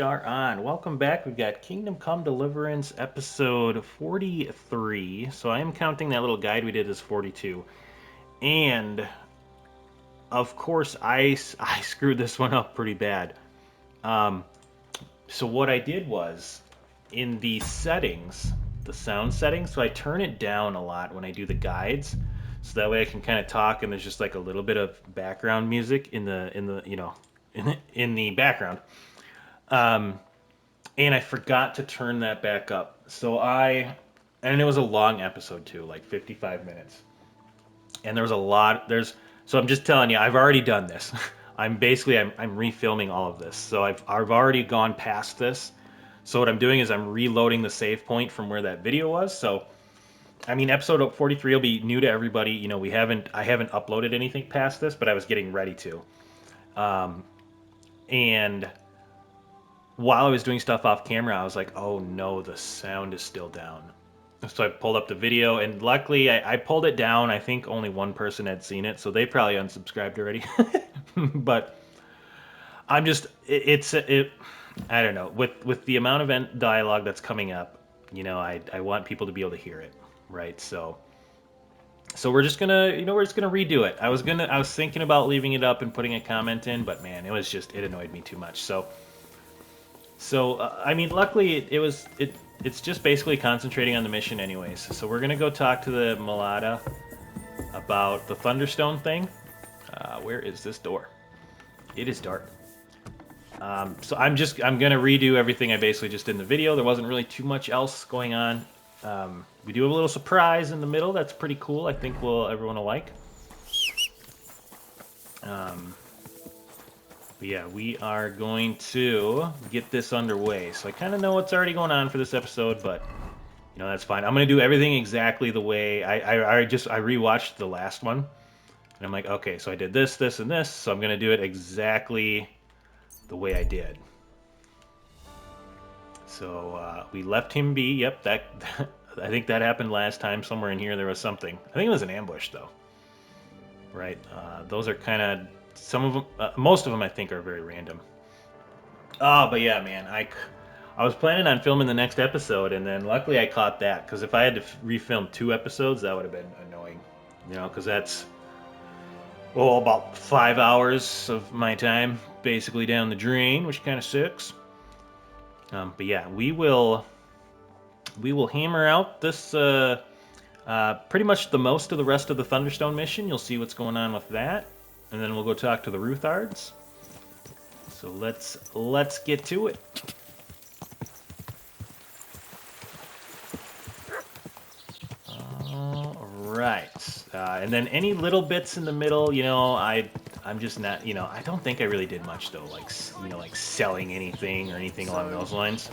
are on. Welcome back. We've got Kingdom Come Deliverance episode 43. So I am counting that little guide we did as 42. And of course, I screwed this one up pretty bad. Um, so what I did was in the settings, the sound settings, so I turn it down a lot when I do the guides. So that way I can kind of talk and there's just like a little bit of background music in the background. Um, and I forgot to turn that back up. And it was a long episode too, like 55 minutes. And there was a lot, so I'm just telling you, I've already done this. I'm refilming all of this. So I've already gone past this. So what I'm doing is I'm reloading the save point from where that video was. So, I mean, episode 43 will be new to everybody. You know, I haven't uploaded anything past this, but I was getting ready to. And while I was doing stuff off camera, I was like, oh no, the sound is still down. So I pulled up the video, and luckily I pulled it down. I think only one person had seen it, so they probably unsubscribed already. But I'm just, I don't know. With the amount of dialogue that's coming up, you know, I want people to be able to hear it, right? So we're just gonna, we're just gonna redo it. I was thinking about leaving it up and putting a comment in, but man, it annoyed me too much. I mean, luckily it's just basically concentrating on the mission anyways. So we're gonna go talk to the Mulata about the Thunderstone thing. Where is this door? It is dark. So I'm gonna redo everything I basically just did in the video. There wasn't really too much else going on. We do have a little surprise in the middle. That's pretty cool. I think everyone will like. But yeah, we are going to get this underway. So I kind of know what's already going on for this episode, but that's fine. I'm going to do everything exactly the way I rewatched the last one, and I'm like, okay, so I did this, this, and this, so I'm going to do it exactly the way I did. So we left him be. Yep, that I think that happened last time. Somewhere in here there was something. I think it was an ambush though. Right? Those are kind of some of them. Most of them I think are very random. Oh, but yeah, man, I was planning on filming the next episode, and then luckily I caught that, because if I had to refilm 2 episodes, that would have been annoying. Because that's about 5 hours of my time basically down the drain, which kind of sucks. But yeah, we will hammer out this pretty much the most of the rest of the Thunderstone mission. You'll see what's going on with that, and then we'll go talk to the Ruthards. So let's get to it. All right, and then any little bits in the middle, I'm just not, I don't think I really did much though, like selling anything or anything along those lines.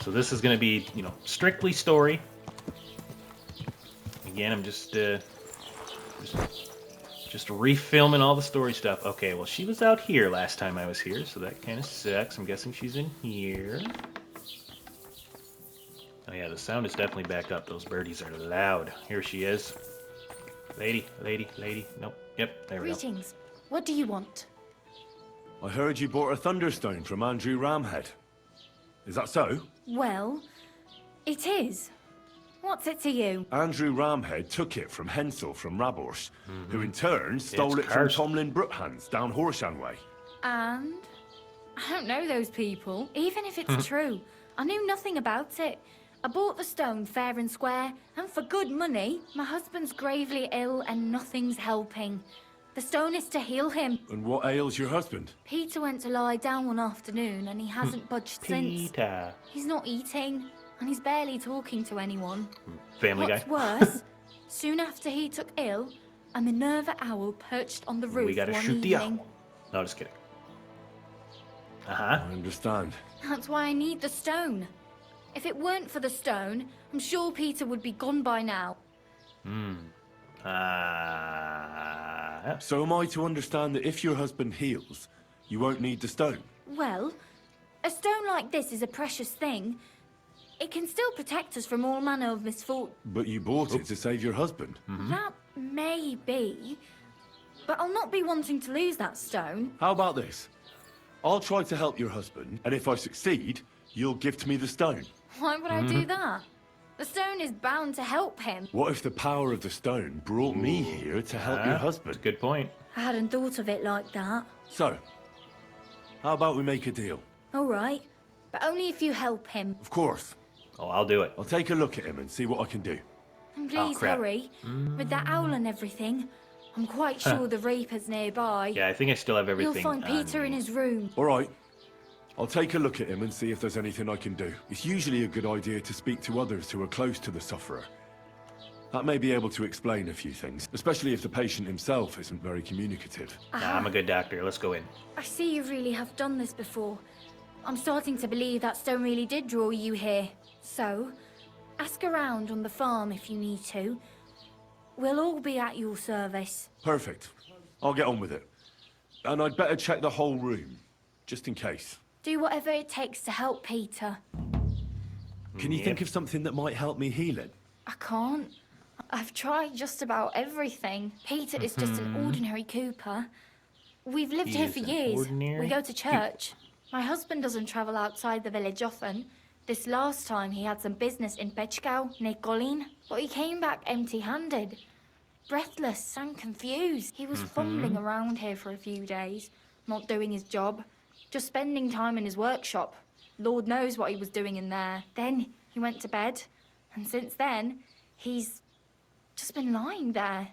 So this is going to be, strictly story. Again, I'm just refilming all the story stuff. Okay, well, she was out here last time I was here, so that kind of sucks. I'm guessing she's in here. Oh yeah, the sound is definitely back up. Those birdies are loud. Here she is. Lady. Nope. Yep, there we go. Greetings. What do you want? I heard you bought a Thunderstone from Andrew Ramhead. Is that so? Well, it is. What's it to you? Andrew Ramhead took it from Hensel from Rabors, who in turn stole it cursed. from Tomlin Brookhans down Horshan way. And? I don't know those people. Even if it's true, I knew nothing about it. I bought the stone fair and square, and for good money. My husband's gravely ill and nothing's helping. The stone is to heal him. And what ails your husband? Peter went to lie down one afternoon and he hasn't budged since. Peter. He's not eating, and he's barely talking to anyone. Family What's Guy. worse, soon after he took ill, a Minerva owl perched on the roof We gotta one shoot the evening. owl. No, just kidding. I understand. That's why I need the stone. If it weren't for the stone, I'm sure Peter would be gone by now. So am I to understand that if your husband heals, you won't need the stone? Well, a stone like this is a precious thing. It can still protect us from all manner of misfortune. But you bought it to save your husband. That may be, but I'll not be wanting to lose that stone. How about this? I'll try to help your husband, and if I succeed, you'll gift me the stone. Why would I do that? The stone is bound to help him. What if the power of the stone brought me here to help your husband? Good point. I hadn't thought of it like that. So, how about we make a deal? All right, but only if you help him. Of course. Oh, I'll do it. I'll take a look at him and see what I can do. And please crap. hurry. With that owl and everything, I'm quite sure the Reaper's nearby. Yeah, I think I still have everything. You'll find Peter on in me. his room. All right. I'll take a look at him and see if there's anything I can do. It's usually a good idea to speak to others who are close to the sufferer. That may be able to explain a few things, especially if the patient himself isn't very communicative. Nah, I'm a good doctor. Let's go in. I see you really have done this before. I'm starting to believe that stone really did draw you here. So, ask around on the farm if you need to. We'll all be at your service. Perfect. I'll get on with it. And I'd better check the whole room, just in case. Do whatever it takes to help Peter. Can you think of something that might help me heal it? I can't. I've tried just about everything. Peter is just an ordinary Cooper. We've lived He here is for an years. ordinary We go to church. My husband doesn't travel outside the village often. This last time he had some business in Bechgau, near Golin, but he came back empty-handed. Breathless and confused. He was fumbling around here for a few days, not doing his job, just spending time in his workshop. Lord knows what he was doing in there. Then he went to bed, and since then, he's just been lying there.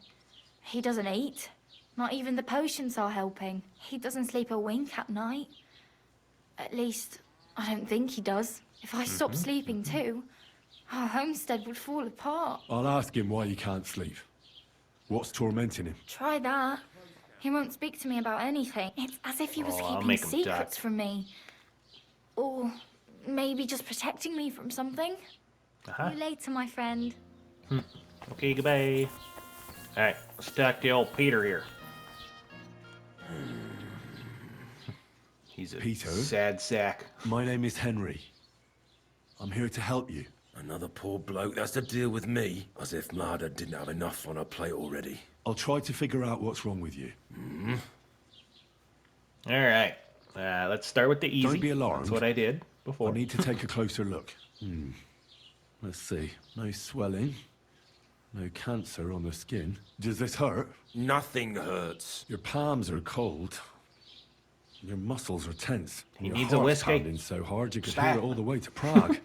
He doesn't eat. Not even the potions are helping. He doesn't sleep a wink at night. At least, I don't think he does. If I stopped sleeping too, our homestead would fall apart. I'll ask him why he can't sleep. What's tormenting him? Try that. He won't speak to me about anything. It's as if he was Oh, I'll keeping make him secrets duck. from me. Or maybe just protecting me from something. Uh-huh. See you later, my friend. Okay, goodbye. Alright, let's talk to old Peter here. He's a Peter? sad sack. My name is Henry. I'm here to help you. Another poor bloke that's to deal with me, as if Marder didn't have enough on her plate already. I'll try to figure out what's wrong with you. Alright, let's start with the easy. Don't be alarmed. That's what I did before. I need to take a closer look. Let's see. No swelling. No cancer on the skin. Does this hurt? Nothing hurts. Your palms are cold. Your muscles are tense. He Your needs a heart's whiskey. pounding so hard you could Stop. hear it all the way to Prague.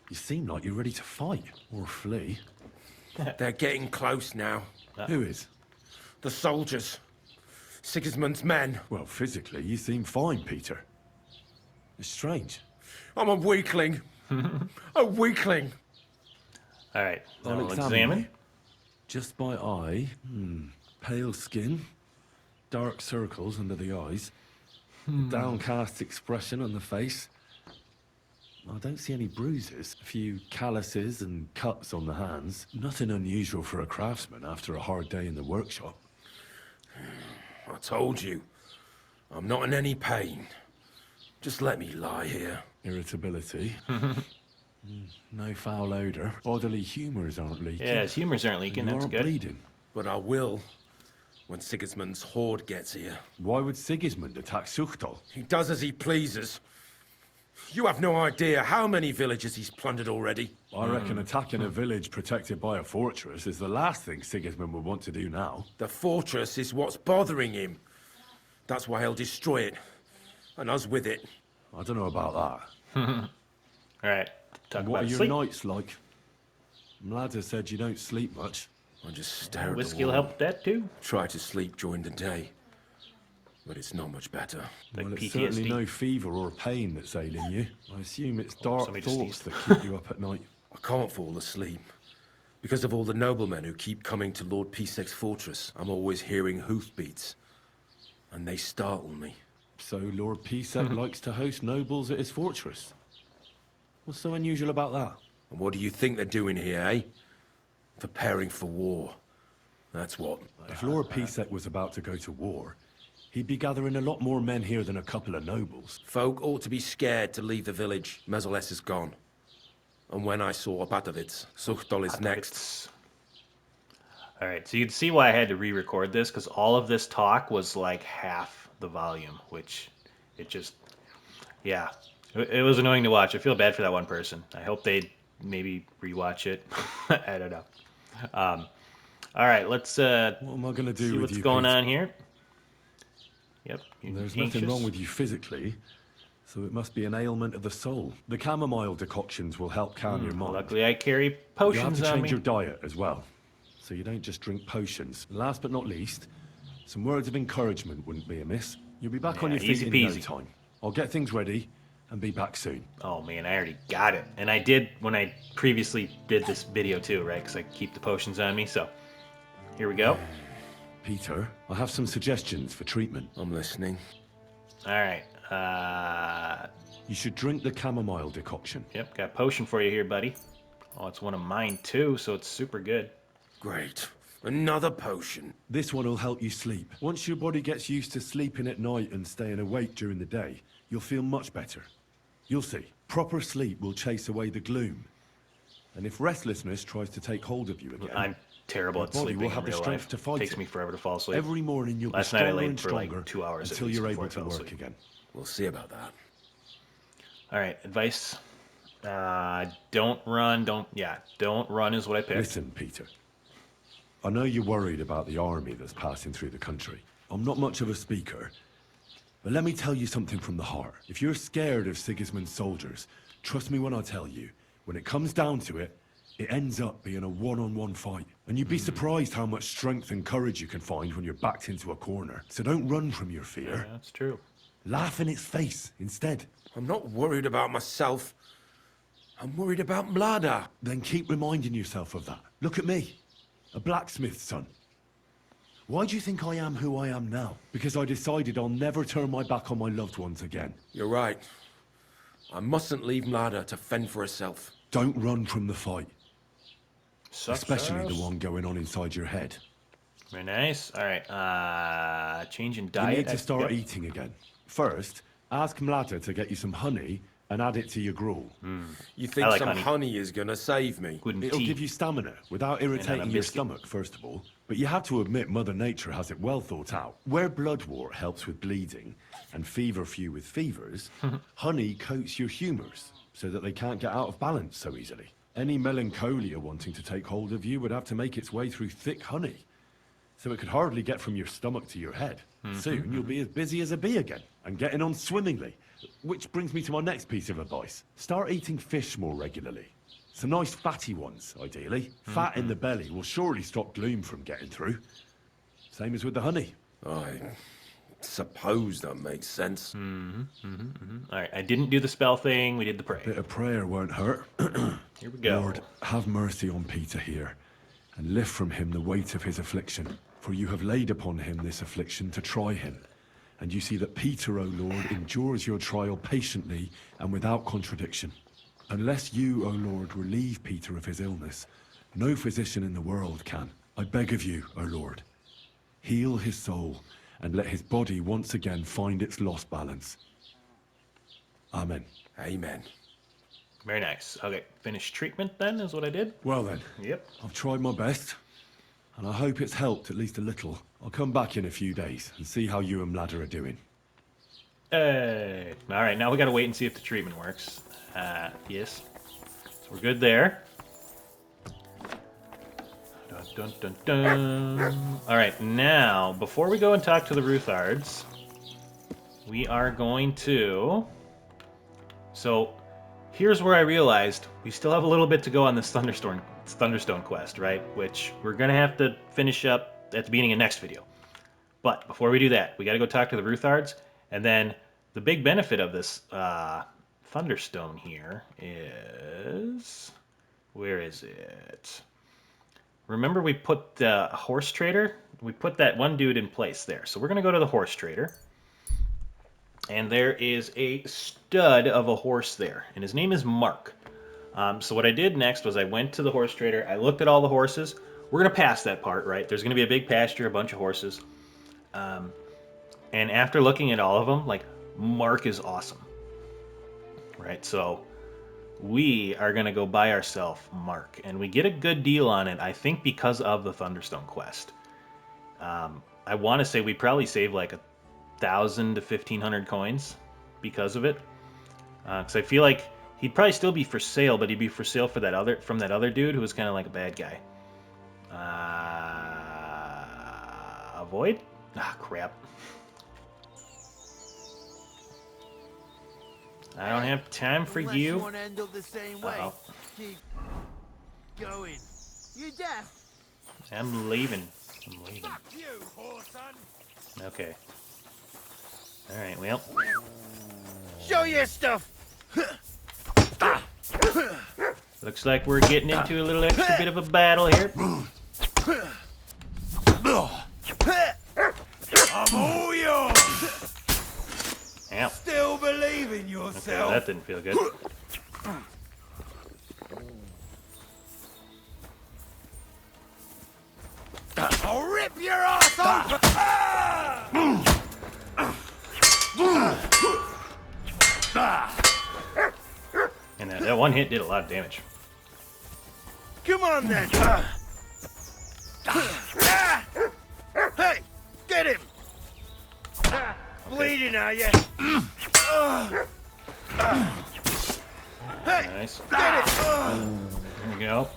You seem like you're ready to fight or flee. They're getting close now. Who is? The soldiers. Sigismund's men. Well, physically, you seem fine, Peter. It's strange. I'm a weakling. A weakling. Alright, I'll we'll examine examine. you. Just by eye. Pale skin. Dark circles under the eyes. Downcast expression on the face. I don't see any bruises. A few calluses and cuts on the hands. Nothing unusual for a craftsman after a hard day in the workshop. I told you. I'm not in any pain. Just let me lie here. Irritability. No foul odor. Bodily humors aren't leaking. Yeah, his humors aren't leaking, You that's aren't good. bleeding. But I will when Sigismund's horde gets here. Why would Sigismund attack Suchtal? He does as he pleases. You have no idea how many villages he's plundered already. I reckon attacking a village protected by a fortress is the last thing Sigismund would want to do now. The fortress is what's bothering him. That's why he'll destroy it. And us with it. I don't know about that. Alright, talk What about are your sleep. nights like? Mladda said you don't sleep much. I just stare at Whiskey the will wall. help with that too. Try to sleep during the day. But it's not much better. Like Well, it's PTSD. certainly no fever or pain that's ailing you. I assume it's dark somebody just thoughts sneezed. that keep you up at night. I can't fall asleep. Because of all the noblemen who keep coming to Lord Pisek's fortress, I'm always hearing hoofbeats. And they startle me. So Lord Pisek likes to host nobles at his fortress. What's so unusual about that? And what do you think they're doing here, eh? Preparing for war. That's what. If Lord Pisek was about to go to war, he'd be gathering a lot more men here than a couple of nobles. Folk ought to be scared to leave the village. Mezoles is gone. And when I saw Abatowitz, Suchtol is next. Alright, so you'd see why I had to re-record this, because all of this talk was like half the volume, which it just... Yeah, it was annoying to watch. I feel bad for that one person. I hope they maybe rewatch it. I don't know. Um, all right, let's What am I going to do see with what's you, going Pete? on here. Yep, you're There's nothing wrong anxious. with you physically, so it must be an ailment of the soul. The chamomile decoctions will help calm your mind. Luckily, I carry But you'll have to potions on change me. your diet as well, so you don't just drink potions. Last but not least, some words of encouragement wouldn't be amiss. You'll be back on Yeah, your feet easy in no peasy. time. I'll get things ready and be back soon. Oh man, I already got it. And I did when I previously did this video too, right? Because I keep the potions on me. So here we go. Peter, I have some suggestions for treatment. I'm listening. All right. You should drink the chamomile decoction. Yep, got a potion for you here, buddy. Oh, it's one of mine too, so it's super good. Great. Another potion. This one will help you sleep. Once your body gets used to sleeping at night and staying awake during the day, you'll feel much better. You'll see. Proper sleep will chase away the gloom. And if restlessness tries to take hold of you again, I'm terrible your at body sleeping will in have the real strength life. to fight Takes it. me forever to fall asleep. Every morning you'll Last be night I stronger laid and for like stronger 2 hours at until least you're before able I to fell work asleep. again. We'll see about that. All right, advice. Don't run. Don't run is what I picked. Listen, Peter. I know you're worried about the army that's passing through the country. I'm not much of a speaker, but let me tell you something from the heart. If you're scared of Sigismund's soldiers, trust me when I tell you, when it comes down to it, it ends up being a one-on-one fight. And you'd be surprised how much strength and courage you can find when you're backed into a corner. So don't run from your fear. Yeah, that's true. Laugh in its face instead. I'm not worried about myself. I'm worried about Mlada. Then keep reminding yourself of that. Look at me, a blacksmith's son. Why do you think I am who I am now? Because I decided I'll never turn my back on my loved ones again. You're right. I mustn't leave Mlada to fend for herself. Don't run from the fight, especially the Success. one going on inside your head. Very nice. All right. Changing You diet. need to start Yep. eating again. First, ask Mlada to get you some honey and add it to your gruel. You think like some honey. honey is gonna save me? Good It'll tea. give you stamina without irritating your biscuit. stomach, first of all. But you have to admit Mother Nature has it well thought out. Where bloodwort helps with bleeding and feverfew with fevers, honey coats your humours so that they can't get out of balance so easily. Any melancholia wanting to take hold of you would have to make its way through thick honey. So it could hardly get from your stomach to your head. Soon you'll be as busy as a bee again, and getting on swimmingly. Which brings me to my next piece of advice. Start eating fish more regularly. Some nice fatty ones, ideally. Fat in the belly will surely stop gloom from getting through. Same as with the honey. I suppose that makes sense. All right. I didn't do the spell thing. We did the pray. Bit of prayer won't hurt. Here we go. Lord, have mercy on Peter here, and lift from him the weight of his affliction. For you have laid upon him this affliction to try him. And you see that Peter, O Lord, endures your trial patiently and without contradiction. Unless you, O Lord, relieve Peter of his illness, no physician in the world can. I beg of you, O Lord, heal his soul and let his body once again find its lost balance. Amen. Amen. Very nice. Okay. Finish treatment then is what I did. Well then, Yep. I've tried my best, and I hope it's helped at least a little. I'll come back in a few days and see how you and Mlada are doing. Hey. All right. Now we got to wait and see if the treatment works. Yes. So we're good there. Dun, dun, dun, dun. All right. Now, before we go and talk to the Ruthards, we are going to... So, here's where I realized we still have a little bit to go on this Thunderstone quest, right? Which we're going to have to finish up at the beginning of next video. But before we do that, we got to go talk to the Ruthards. And then the big benefit of this Thunderstone here is... Where is it? Remember we put the horse trader? We put that one dude in place there. So we're going to go to the horse trader. And there is a stud of a horse there. And his name is Mark. So what I did next was I went to the horse trader. I looked at all the horses. We're going to pass that part, right? There's going to be a big pasture, a bunch of horses. And after looking at all of them, like, Mark is awesome. Right? So we are going to go buy ourselves Mark. And we get a good deal on it, I think, because of the Thunderstone quest. I want to say we probably saved like 1,000 to 1,500 coins because of it. Because I feel like he'd probably still be for sale, but he'd be for sale for that other from that other dude who was kind of like a bad guy. Avoid? Ah, crap. I don't have time for Unless you. want to end up the same way. Uh-oh. Keep going. You deaf? I'm leaving. I'm leaving. Fuck you, whoreson. Okay. Alright, well. Show your stuff. Looks like we're getting into a little extra bit of a battle here. I'm all yours. Ow. Still believe in Okay, yourself. that didn't feel good. I'll rip your ass open. And that one hit did a lot of damage. Come on then. Hey, get him. Bleeding, are you? Hey, Nice. get it. There we go.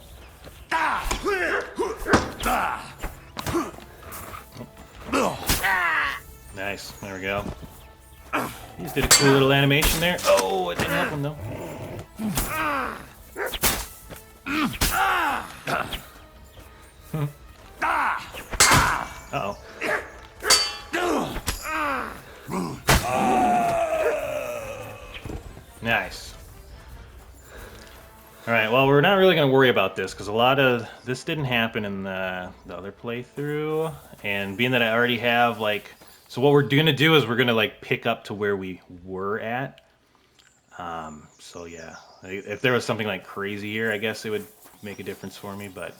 Nice. There we go. He just did a cool little animation there. Oh, it didn't help him though. Uh-oh. Nice. Alright, well, we're not really going to worry about this, because a lot of this didn't happen in the other playthrough, and being that I already have, like... So what we're going to do is we're going to, like, pick up to where we were at. So, yeah. If there was something, like, crazy here, I guess it would make a difference for me, but...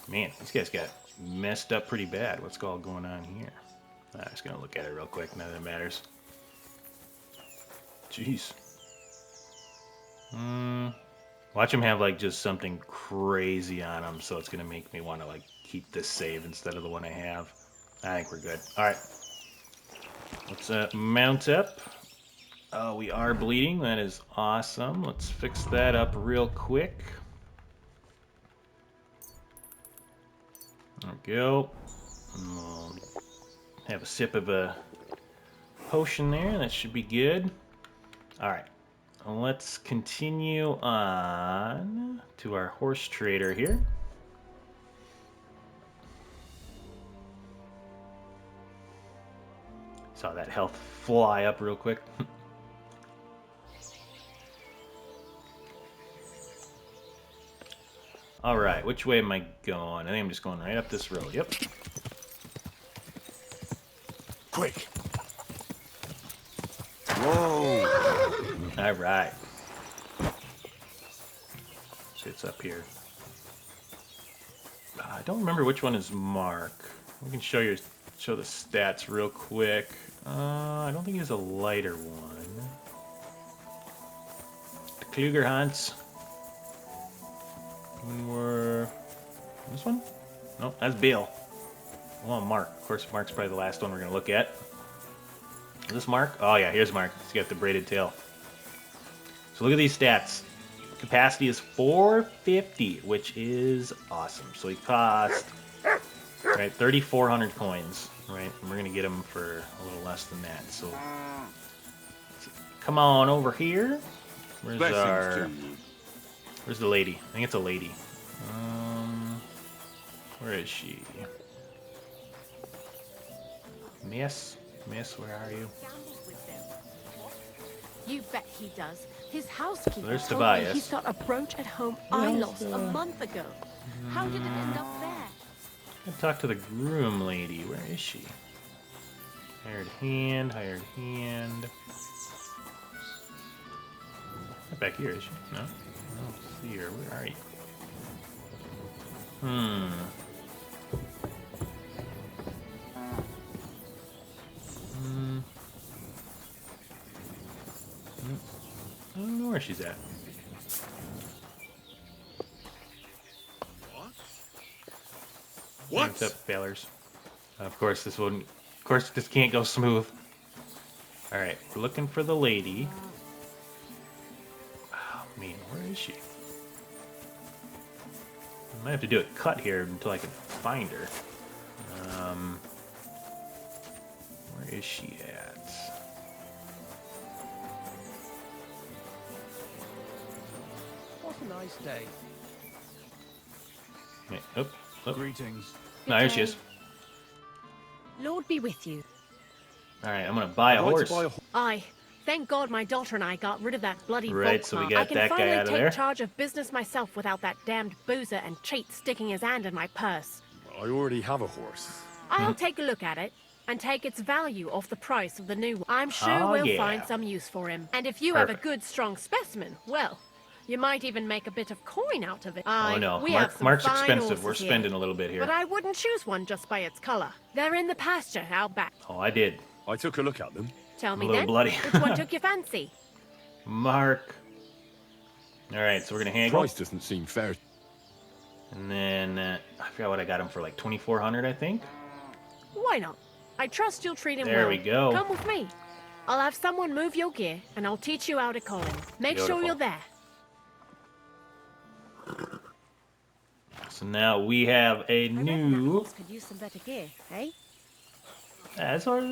Man, these guys got messed up pretty bad. What's all going on here? I'm just going to look at it real quick, none of that matters. Jeez. Watch him have, like, just something crazy on him, so it's going to make me want to, like, keep this save instead of the one I have. I think we're good. Alright. Let's mount up. Oh, we are bleeding. That is awesome. Let's fix that up real quick. There we go. And we'll have a sip of a potion there. That should be good. Alright. Let's continue on to our horse trader here. Saw that health fly up real quick. Alright, which way am I going? I think I'm just going right up this road. Yep. Quick. Whoa! Alright. So it's up here. I don't remember which one is Mark. We can show the stats real quick. I don't think he's a lighter one. The Kluger Hunts. When we're... This one? No, that's Bill. Well, Mark. Of course, Mark's probably the last one we're going to look at. Is this Mark? Oh, yeah, here's Mark. He's got the braided tail. So look at these stats. Capacity is 450, which is awesome. So he cost, right, 3,400 coins, right? And we're going to get him for a little less than that. So come on over here. Where's the lady? I think it's a lady. Where is she? Miss, where are you? You bet he does. His housekeeper So there's told me Tobias. he's got a brooch at home I lost a month ago. How did it end up there? I talk to the groom lady. Where is she? Hired hand. Not back here, is she? No? I don't see her. Where are you? I don't know where she's at. What? What's up, fellers? Of course, this wouldn't. Of course, this can't go smooth. All right, we're looking for the lady. is she? I might have to do a cut here until I can find her. Where is she at? What a nice day. Wait, oh. Greetings. No, here she is. Lord be with you. Alright, I'm gonna buy a I'd like horse. to buy a Aye. Thank God my daughter and I got rid of that bloody Right, so we Volkmar. got I can that guy finally out of take there. charge of business myself without that damned boozer and cheat sticking his hand in my purse. I already have a horse. I'll take a look at it and take its value off the price of the new one. I'm sure Oh, we'll yeah. find some use for him. And if you have a Perfect. good, strong specimen, well, you might even make a bit of coin out of it. Aye, Oh no, we have some Mark's fine expensive. horses We're here. spending a little bit here. But I wouldn't choose one just by its color. They're in the pasture out back. Oh, I did. I took a look at them. Tell me little then, bloody. which one took your fancy? Mark. Alright, so we're gonna haggle. Price doesn't seem fair. And then, I forgot what I got him for, like 2,400, I think. Why not? I trust you'll treat him There well. we go. Come with me. I'll have someone move your gear, and I'll teach you how to call him. Make Beautiful. sure you're there. So now we have a I reckon that new. horse could use some better gear, eh? That's what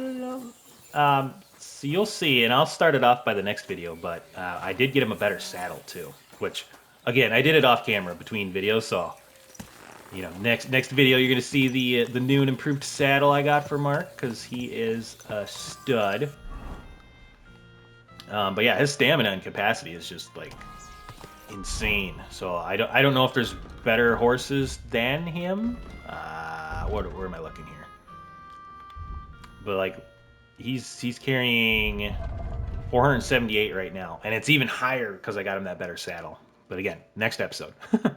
so you'll see, and I'll start it off by the next video, but I did get him a better saddle too, which, again, I did it off camera between videos, so, you know, next video you're going to see the new and improved saddle I got for Mark, because he is a stud. But yeah, his stamina and capacity is just, like, insane, so I don't know if there's better horses than him. Where am I looking here? But, like, he's carrying 478 right now, and it's even higher because I got him that better saddle. But again, next episode. But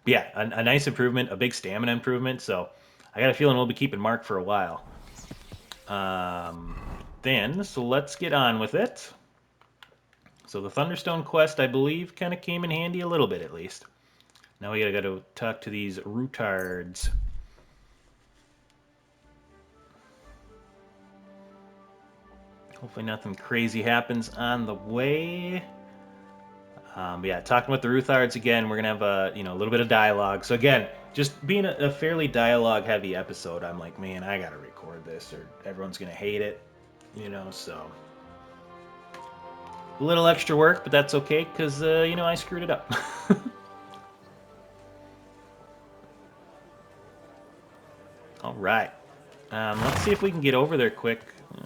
yeah, a nice improvement, a big stamina improvement. So I got a feeling we'll be keeping Mark for a while. So let's get on with it. So the Thunderstone quest, I believe, kind of came in handy a little bit at least. Now we gotta go talk to these retards. Hopefully nothing crazy happens on the way. But yeah, talking with the Ruthards again, we're gonna have a little bit of dialogue. So again, just being a fairly dialogue-heavy episode, I'm like, man, I gotta record this, or everyone's gonna hate it, So a little extra work, but that's okay, because I screwed it up. All right, let's see if we can get over there quick.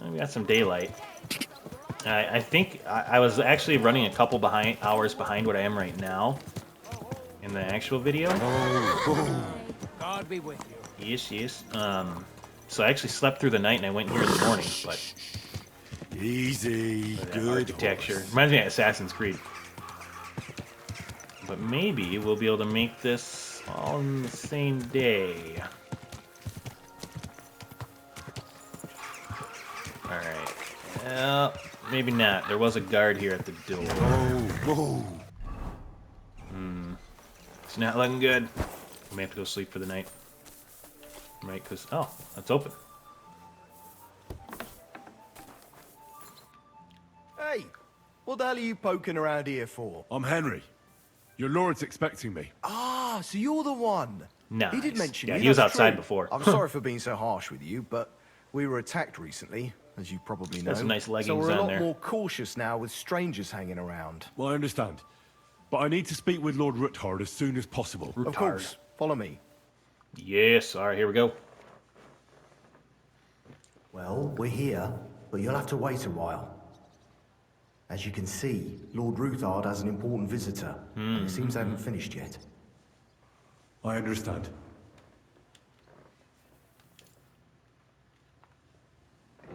We got some daylight. I think I was actually running a couple hours behind what I am right now in the actual video. God be with you. Yes. So I actually slept through the night and I went here in the morning, but Easy. that Good architecture horse. reminds me of Assassin's Creed. But maybe we'll be able to make this all in the same day. All right. Well, maybe not. There was a guard here at the door. Whoa. It's not looking good. We may have to go sleep for the night. Right, because... Oh, that's open. Hey, what the hell are you poking around here for? I'm Henry. Your lord's expecting me. Ah, so you're the one. Nice. He did mention Yeah, you. he was that's outside true. before. I'm sorry for being so harsh with you, but we were attacked recently, as you probably know. Got some nice so leggings we're a on lot there. more cautious now with strangers hanging around. Well, I understand. But I need to speak with Lord Ruthard as soon as possible. Of course. Follow me. Yes. All right, here we go. Well, we're here, but you'll have to wait a while. As you can see, Lord Ruthard has an important visitor, and it seems they haven't finished yet. I understand.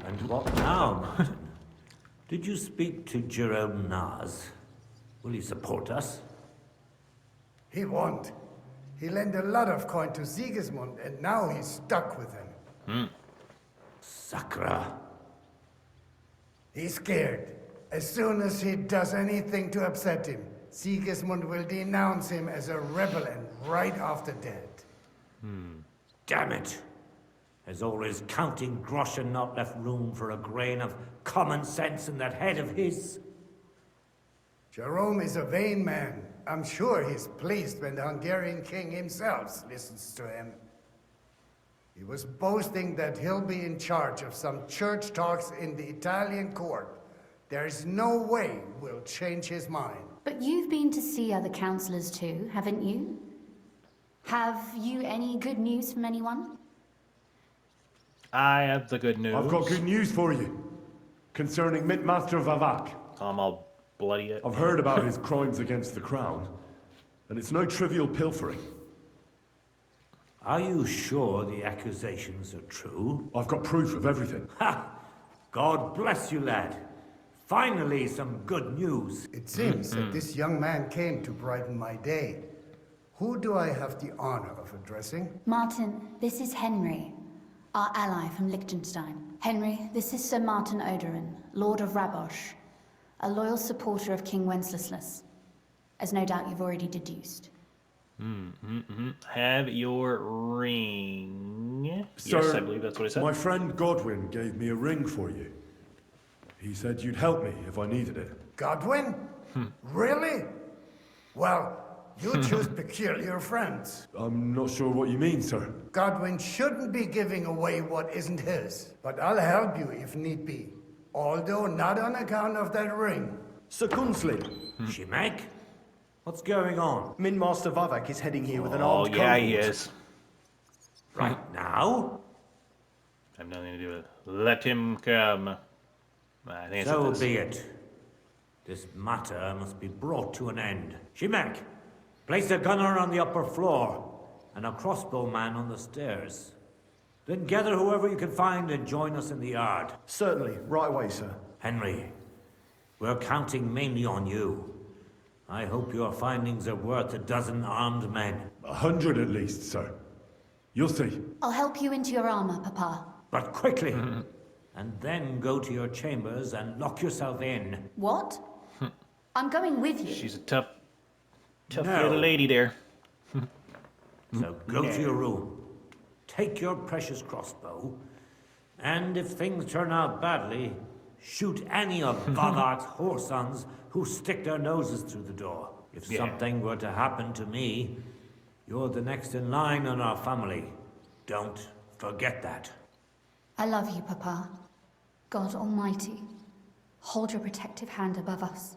And what now, Martin? Did you speak to Jerome Naz? Will he support us? He won't. He lent a lot of coin to Sigismund, and now he's stuck with him. Sakra. He's scared. As soon as he does anything to upset him, Sigismund will denounce him as a rebel and right off the dead. Damn it! Has all his counting groschen not left room for a grain of common sense in that head of his? Jerome is a vain man. I'm sure he's pleased when the Hungarian king himself listens to him. He was boasting that he'll be in charge of some church talks in the Italian court. There's no way we'll change his mind. But you've been to see other councillors too, haven't you? Have you any good news from anyone? I have the good news. I've got good news for you. Concerning Mint Master Vavak. I'm all bloody it. I've heard about his crimes against the crown. And it's no trivial pilfering. Are you sure the accusations are true? I've got proof of everything. Ha! God bless you, lad. Finally, some good news. It seems that this young man came to brighten my day. Who do I have the honor of addressing? Martin, this is Henry, our ally from Liechtenstein. Henry, this is Sir Martin Odorin, Lord of Rabosh, a loyal supporter of King Wenceslas, as no doubt you've already deduced. Have your ring. Sir, Yes, I believe that's what I said. my friend Godwin gave me a ring for you. He said you'd help me if I needed it. Godwin? Really? Well, you choose peculiar friends. I'm not sure what you mean, sir. Godwin shouldn't be giving away what isn't his, but I'll help you if need be. Although not on account of that ring. Sir Kunsley, Shimek? What's going on? Min Master Vavak is heading here with an Oh, armed yeah, cohort. he is. Right now? I have nothing to do with it. Let him come. I think So it's be it. This matter must be brought to an end. Shimek, place a gunner on the upper floor and a crossbowman on the stairs. Then gather whoever you can find and join us in the yard. Certainly, right away, sir. Henry, we're counting mainly on you. I hope your findings are worth a dozen armed men. 100 at least, sir. You'll see. I'll help you into your armor, Papa. But quickly! And then go to your chambers and lock yourself in. What? I'm going with you. She's a tough No. little lady there. So go to your room. Take your precious crossbow. And if things turn out badly, shoot any of Vavak's whoresons who stick their noses through the door. If something were to happen to me, you're the next in line in our family. Don't forget that. I love you, Papa. God Almighty, hold your protective hand above us.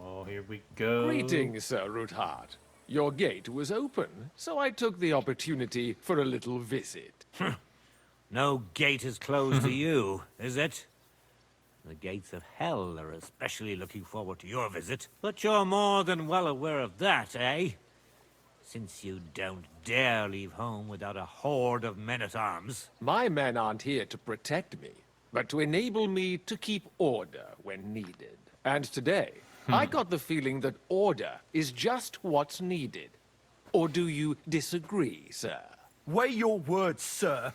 Oh, here we go. Greetings, Sir Ruthard. Your gate was open, so I took the opportunity for a little visit. No gate is closed to you, is it? The gates of hell are especially looking forward to your visit. But you're more than well aware of that, eh? Since you don't dare leave home without a horde of men-at-arms. My men aren't here to protect me, but to enable me to keep order when needed. And today, I got the feeling that order is just what's needed. Or do you disagree, sir? Weigh your words, sir.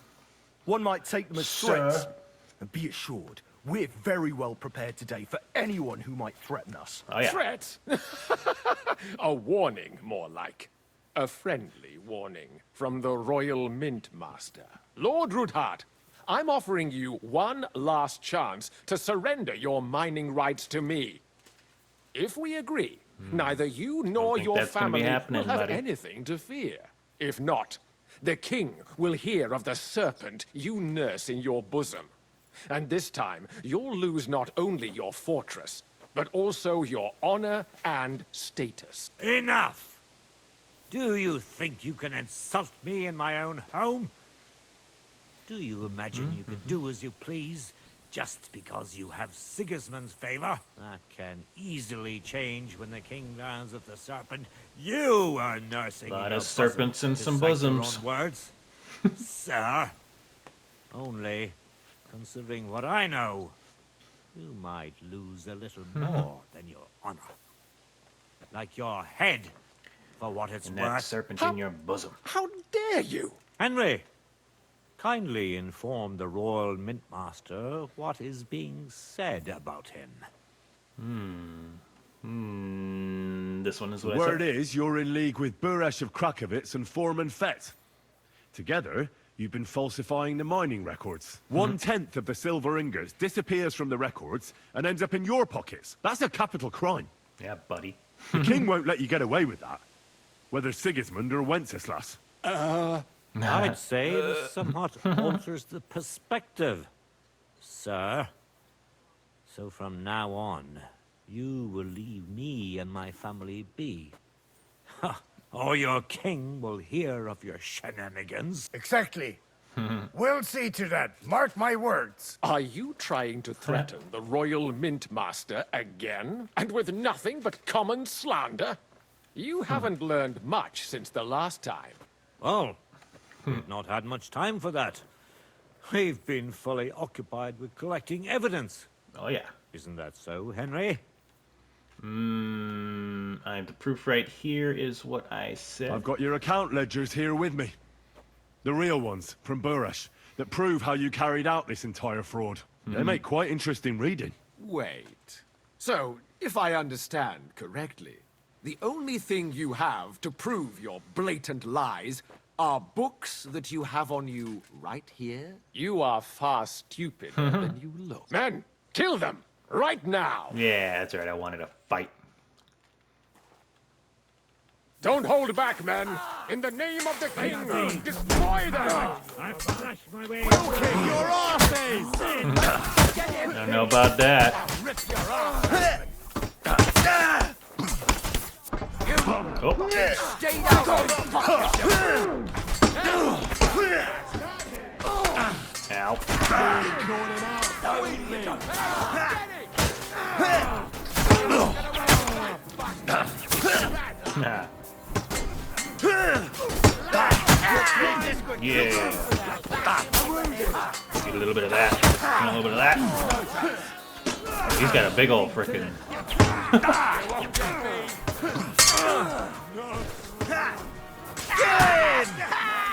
One might take them as threats. And be assured, we're very well prepared today for anyone who might threaten us. Oh, yeah. Threat? A warning, more like. A friendly warning from the Royal Mint Master. Lord Ruthard, I'm offering you one last chance to surrender your mining rights to me. If we agree, neither you nor think your that's gonna be family happening, will have buddy. anything to fear. If not, the king will hear of the serpent you nurse in your bosom. And this time, you'll lose not only your fortress, but also your honor and status. Enough! Do you think you can insult me in my own home? Do you imagine you can do as you please just because you have Sigismund's favor? That can easily change when the king learns of the serpent you are nursing. Lot in of your serpents bosom, in to some cite your bosoms. own words, sir. Only, considering what I know, you might lose a little more than your honor. Like your head, for what it's And that worth. serpent in your bosom. How dare you? Henry, kindly inform the Royal Mint Master what is being said about him. This one is what I Word said. is, you're in league with Buresh of Krakowitz and Foreman Fett. Together, you've been falsifying the mining records. 1/10 of the silver ingots disappears from the records and ends up in your pockets. That's a capital crime. Yeah, buddy. The king won't let you get away with that. Whether Sigismund or Wenceslas. I'd say this somewhat alters the perspective, sir. So from now on, you will leave me and my family be. Or your king will hear of your shenanigans. Exactly. We'll see to that. Mark my words. Are you trying to threaten the Royal Mint Master again? And with nothing but common slander? You haven't learned much since the last time. Well, we've not had much time for that. We've been fully occupied with collecting evidence. Oh, yeah. Isn't that so, Henry? I have the proof right here is what I said. I've got your account ledgers here with me. The real ones, from Burresh, that prove how you carried out this entire fraud. They make quite interesting reading. Wait. So, if I understand correctly, the only thing you have to prove your blatant lies are books that you have on you right here? You are far stupider than you look. Men, kill them! Right now! Yeah, that's right. I wanted to fight. Don't hold back, men! In the name of the king, destroy them! I've flashed my way. We'll kick your asses! I don't know about that. Rip your arm! Oh. Stay down! Ow. Yeah. Get a little bit of that. And a little bit of that. Oh, he's got a big old frickin'.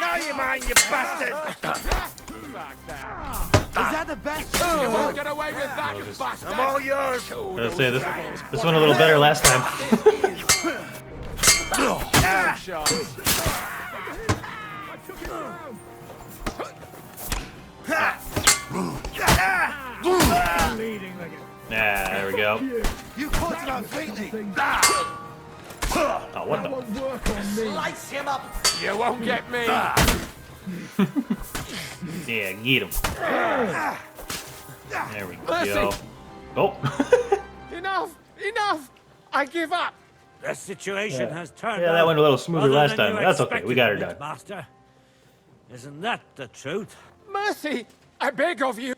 Now you mind, you bastard! Is that the best? You won't get away with that, bastard! I'm all yours! Let's say this one a little better last time. Yeah, there we go. You caught him out completely! Oh, what the? Slice him up! You won't get me! Yeah, get him. There we Mercy. go. Oh. Enough! Enough! I give up! The situation has turned Yeah, that went a little smoother other last than time. you That's okay. We got her expected, done. Master. Isn't that the truth? Mercy! I beg of you!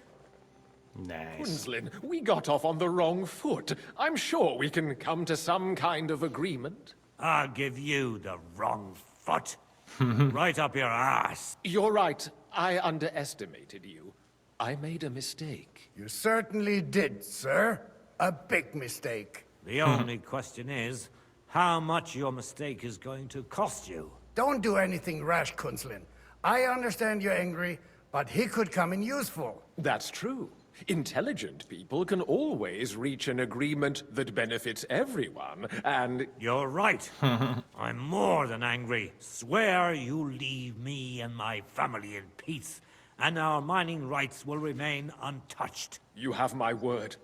Nice. Quinslin, we got off on the wrong foot. I'm sure we can come to some kind of agreement. I'll give you the wrong foot. Right up your ass. You're right. I underestimated you. I made a mistake. You certainly did, sir. A big mistake. The only question is, how much your mistake is going to cost you. Don't do anything rash, Kunslin. I understand you're angry, but he could come in useful. That's true. Intelligent people can always reach an agreement that benefits everyone, and... You're right. I'm more than angry. Swear you leave me and my family in peace, and our mining rights will remain untouched. You have my word.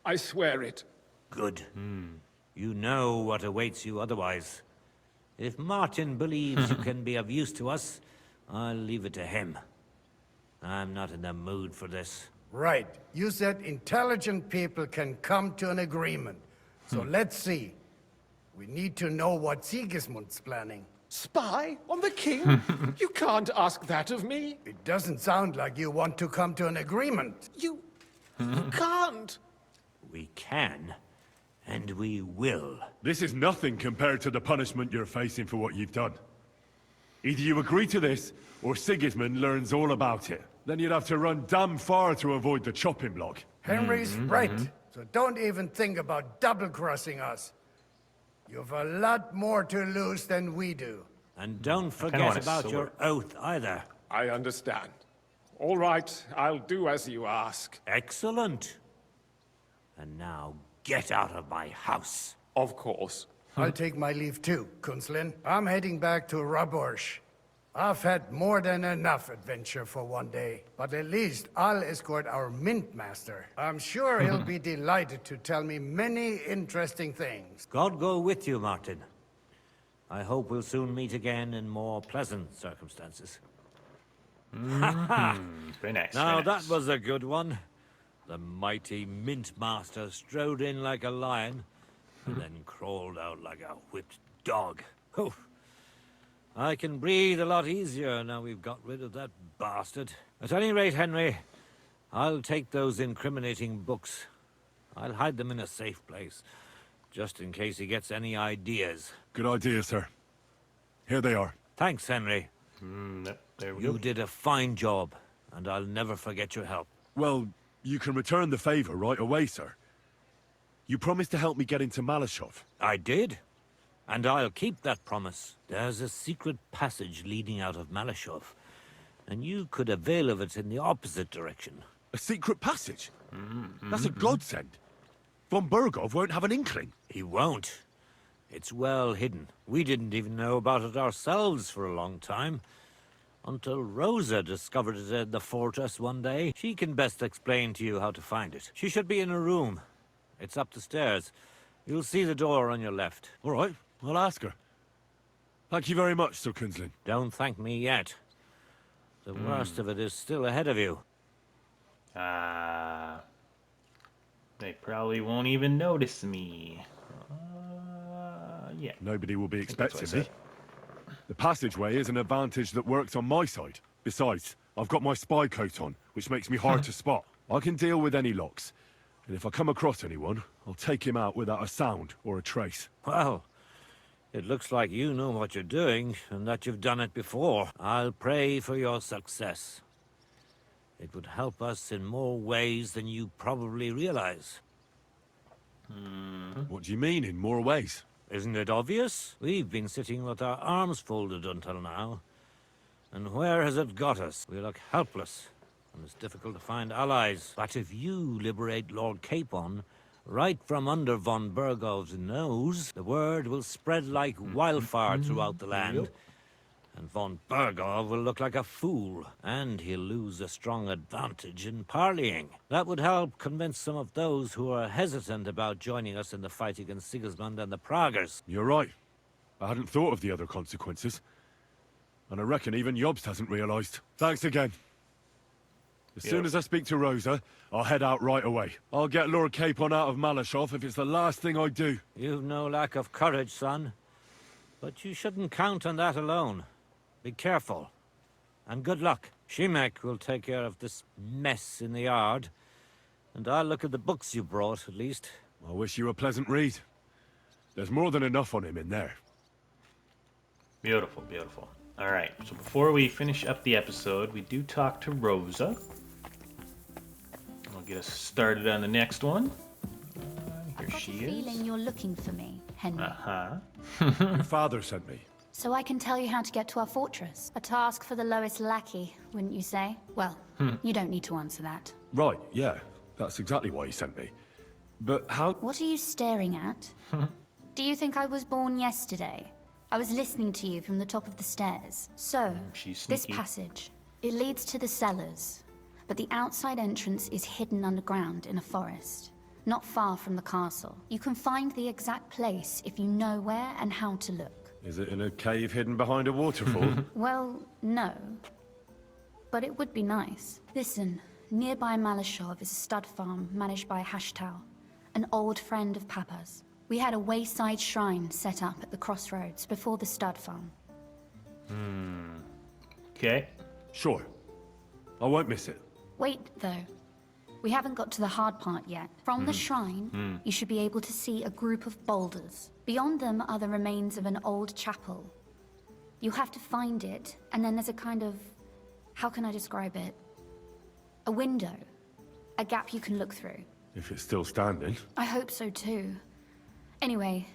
I swear it. Good. You know what awaits you otherwise. If Martin believes you can be of use to us, I'll leave it to him. I'm not in the mood for this. Right. You said intelligent people can come to an agreement. So let's see. We need to know what Sigismund's planning. Spy on the king? You can't ask that of me. It doesn't sound like you want to come to an agreement. You can't. We can, and we will. This is nothing compared to the punishment you're facing for what you've done. Either you agree to this, or Sigismund learns all about it. Then you'd have to run damn far to avoid the chopping block. Henry's right. So don't even think about double-crossing us. You've a lot more to lose than we do. And don't forget about your oath either. I understand. All right, I'll do as you ask. Excellent. And now get out of my house. Of course. I'll take my leave too, Kunslin. I'm heading back to Raborsh. I've had more than enough adventure for one day, but at least I'll escort our mint master. I'm sure he'll be delighted to tell me many interesting things. God go with you, Martin. I hope we'll soon meet again in more pleasant circumstances. Very nice. Now very nice. that was a good one. The mighty mint master strode in like a lion, and then crawled out like a whipped dog. Oof. I can breathe a lot easier now we've got rid of that bastard. At any rate, Henry, I'll take those incriminating books. I'll hide them in a safe place, just in case he gets any ideas. Good idea, sir. Here they are. Thanks, Henry. There we You go. did a fine job, and I'll never forget your help. Well, you can return the favor right away, sir. You promised to help me get into Malashov. I did. And I'll keep that promise. There's a secret passage leading out of Malashov, and you could avail of it in the opposite direction. A secret passage? That's a godsend. Von Burgov won't have an inkling. He won't. It's well hidden. We didn't even know about it ourselves for a long time. Until Rosa discovered it in the fortress one day. She can best explain to you how to find it. She should be in a room. It's up the stairs. You'll see the door on your left. All right, I'll ask her. Thank you very much, Sir Kinsling. Don't thank me yet. The worst of it is still ahead of you. They probably won't even notice me. Yeah. Nobody will be That's what I expecting me. said. The passageway is an advantage that works on my side. Besides, I've got my spy coat on, which makes me hard to spot. I can deal with any locks. And if I come across anyone, I'll take him out without a sound or a trace. Well, it looks like you know what you're doing, and that you've done it before. I'll pray for your success. It would help us in more ways than you probably realize. What do you mean, in more ways? Isn't it obvious? We've been sitting with our arms folded until now. And where has it got us? We look helpless, and it's difficult to find allies. But if you liberate Lord Capon, right from under von Burgov's nose, the word will spread like wildfire throughout the land. And von Burgov will look like a fool, and he'll lose a strong advantage in parleying. That would help convince some of those who are hesitant about joining us in the fight against Sigismund and the Praguers. You're right. I hadn't thought of the other consequences. And I reckon even Jobst hasn't realized. Thanks again. As soon as I speak to Rosa, I'll head out right away. I'll get Lord Capon out of Malashov if it's the last thing I do. You've no lack of courage, son. But you shouldn't count on that alone. Be careful. And good luck. Shimek will take care of this mess in the yard. And I'll look at the books you brought, at least. I wish you a pleasant read. There's more than enough on him in there. Beautiful, beautiful. All right, so before we finish up the episode, we do talk to Rosa. I'll get us started on the next one. Here she is. Feeling you're looking for me, Henry. Your father sent me. So I can tell you how to get to our fortress. A task for the lowest lackey, wouldn't you say? Well, you don't need to answer that. Right, yeah. That's exactly why he sent me. But how... What are you staring at? Do you think I was born yesterday? I was listening to you from the top of the stairs. So, She's this sneaky. passage, it leads to the cellars. But the outside entrance is hidden underground in a forest, not far from the castle. You can find the exact place if you know where and how to look. Is it in a cave hidden behind a waterfall? Well, no. But it would be nice. Listen, nearby Malashov is a stud farm managed by Hashtal, an old friend of Papa's. We had a wayside shrine set up at the crossroads before the stud farm. Okay. Sure. I won't miss it. Wait, though. We haven't got to the hard part yet. From the shrine, you should be able to see a group of boulders. Beyond them are the remains of an old chapel. You have to find it, and then there's a kind of... how can I describe it? A window. A gap you can look through. If it's still standing. I hope so too. Anyway,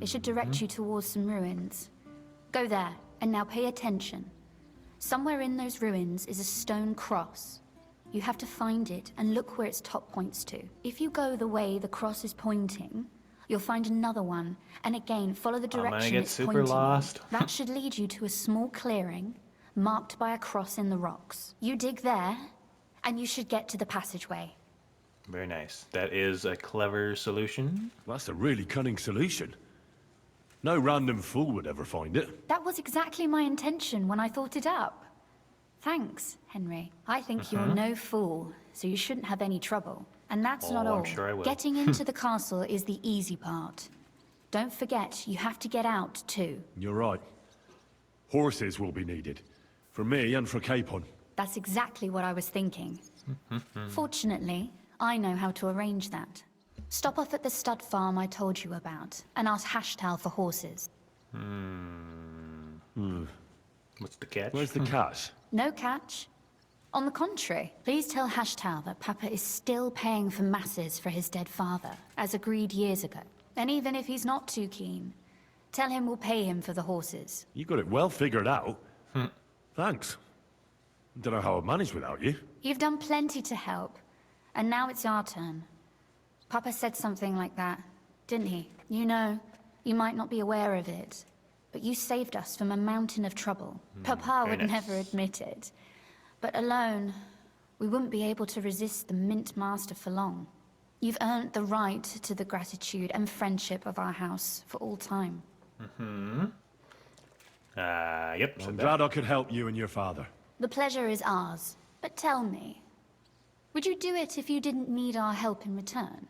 it should direct you towards some ruins. Go there, and now pay attention. Somewhere in those ruins is a stone cross. You have to find it and look where its top points to. If you go the way the cross is pointing, You'll find another one, and again, follow the I'm gonna direction get it's super pointing lost. you. That should lead you to a small clearing, marked by a cross in the rocks. You dig there, and you should get to the passageway. Very nice. That is a clever solution. That's a really cunning solution. No random fool would ever find it. That was exactly my intention when I thought it up. Thanks, Henry. I think you're no fool, so you shouldn't have any trouble. And that's not Oh, all. I'm sure I will. Getting into the castle is the easy part. Don't forget, you have to get out, too. You're right. Horses will be needed. For me and for Capon. That's exactly what I was thinking. Fortunately, I know how to arrange that. Stop off at the stud farm I told you about, and ask Hashtal for horses. What's the catch? Where's the catch? No catch. On the contrary, please tell Hashtal that Papa is still paying for masses for his dead father, as agreed years ago. And even if he's not too keen, tell him we'll pay him for the horses. You got it well figured out. Thanks. Don't know how I'd manage without you. You've done plenty to help, and now it's our turn. Papa said something like that, didn't he? You know, you might not be aware of it, but you saved us from a mountain of trouble. Papa would never admit it. But alone, we wouldn't be able to resist the Mint Master for long. You've earned the right to the gratitude and friendship of our house for all time. Yep. I'm glad I could help you and your father. The pleasure is ours. But tell me, would you do it if you didn't need our help in return?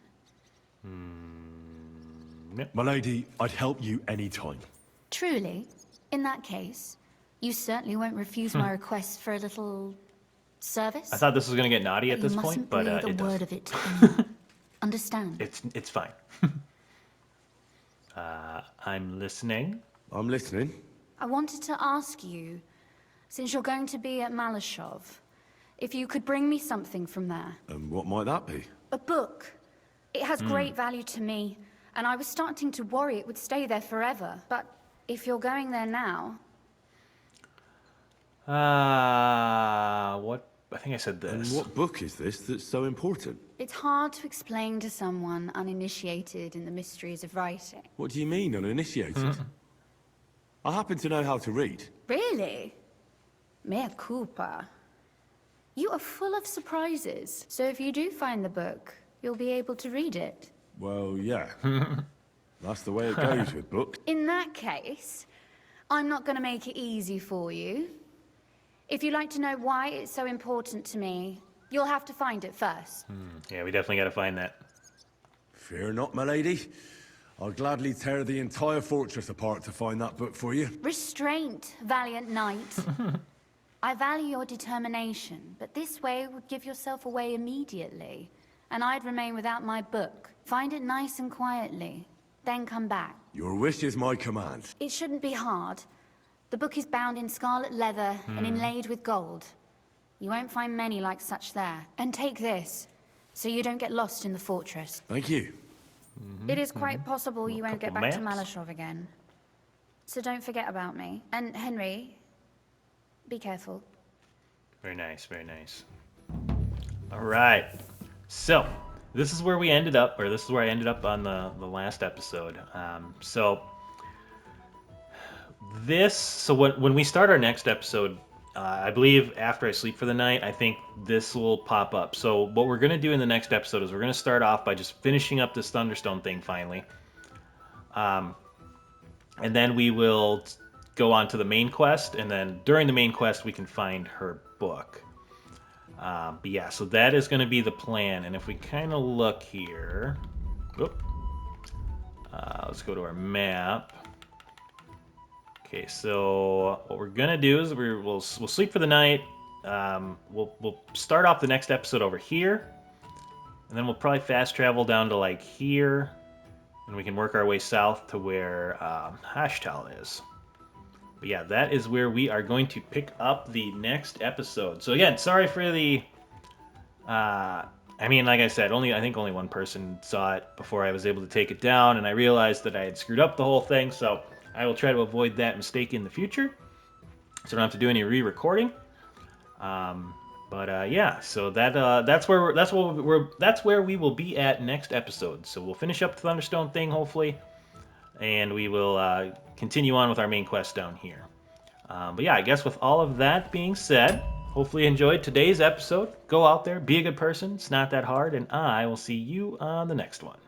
My lady, I'd help you any time. Truly? In that case, you certainly won't refuse my request for a little service? I thought this was gonna get naughty at You this mustn't point, but breathe a it word does. of it to anyone. Understand? It's fine. I'm listening. I'm listening. I wanted to ask you, since you're going to be at Malashov, if you could bring me something from there. And what might that be? A book. It has great value to me, and I was starting to worry it would stay there forever. But if you're going there now... What? I think I said And this. what book is this that's so important? It's hard to explain to someone uninitiated in the mysteries of writing. What do you mean, uninitiated? I happen to know how to read. Really? Mea culpa. You are full of surprises, so if you do find the book, you'll be able to read it. Well, yeah. That's the way it goes with books. In that case, I'm not going to make it easy for you. If you'd like to know why it's so important to me, you'll have to find it first. Yeah, we definitely gotta find that. Fear not, my lady. I'll gladly tear the entire fortress apart to find that book for you. Restraint, valiant knight. I value your determination, but this way would give yourself away immediately, and I'd remain without my book. Find it nice and quietly, then come back. Your wish is my command. It shouldn't be hard. The book is bound in scarlet leather and inlaid with gold. You won't find many like such there. And take this, so you don't get lost in the fortress. Thank you. It is quite possible you won't get couple back to maps. Malashov again. So don't forget about me. And Henry, be careful. Very nice, very nice. All right. So, this is where we ended up, or this is where I ended up on the last episode. So when we start our next episode, I believe after I sleep for the night, I think this will pop up. So what we're going to do in the next episode is we're going to start off by just finishing up this Thunderstone thing finally. And then we will go on to the main quest, and then during the main quest we can find her book. But yeah, so that is going to be the plan. And if we kind of look here... let's go to our map. Okay, so what we're gonna do is we'll sleep for the night. We'll start off the next episode over here, and then we'll probably fast travel down to like here, and we can work our way south to where Hashtal is. But yeah, that is where we are going to pick up the next episode. So again, sorry for the. I mean, like I said, I think only one person saw it before I was able to take it down, and I realized that I had screwed up the whole thing. So I will try to avoid that mistake in the future, so I don't have to do any re-recording. But yeah, so that's where we will be at next episode. So we'll finish up the Thunderstone thing hopefully, and we will continue on with our main quest down here. But yeah, I guess with all of that being said, hopefully you enjoyed today's episode. Go out there, be a good person. It's not that hard, and I will see you on the next one.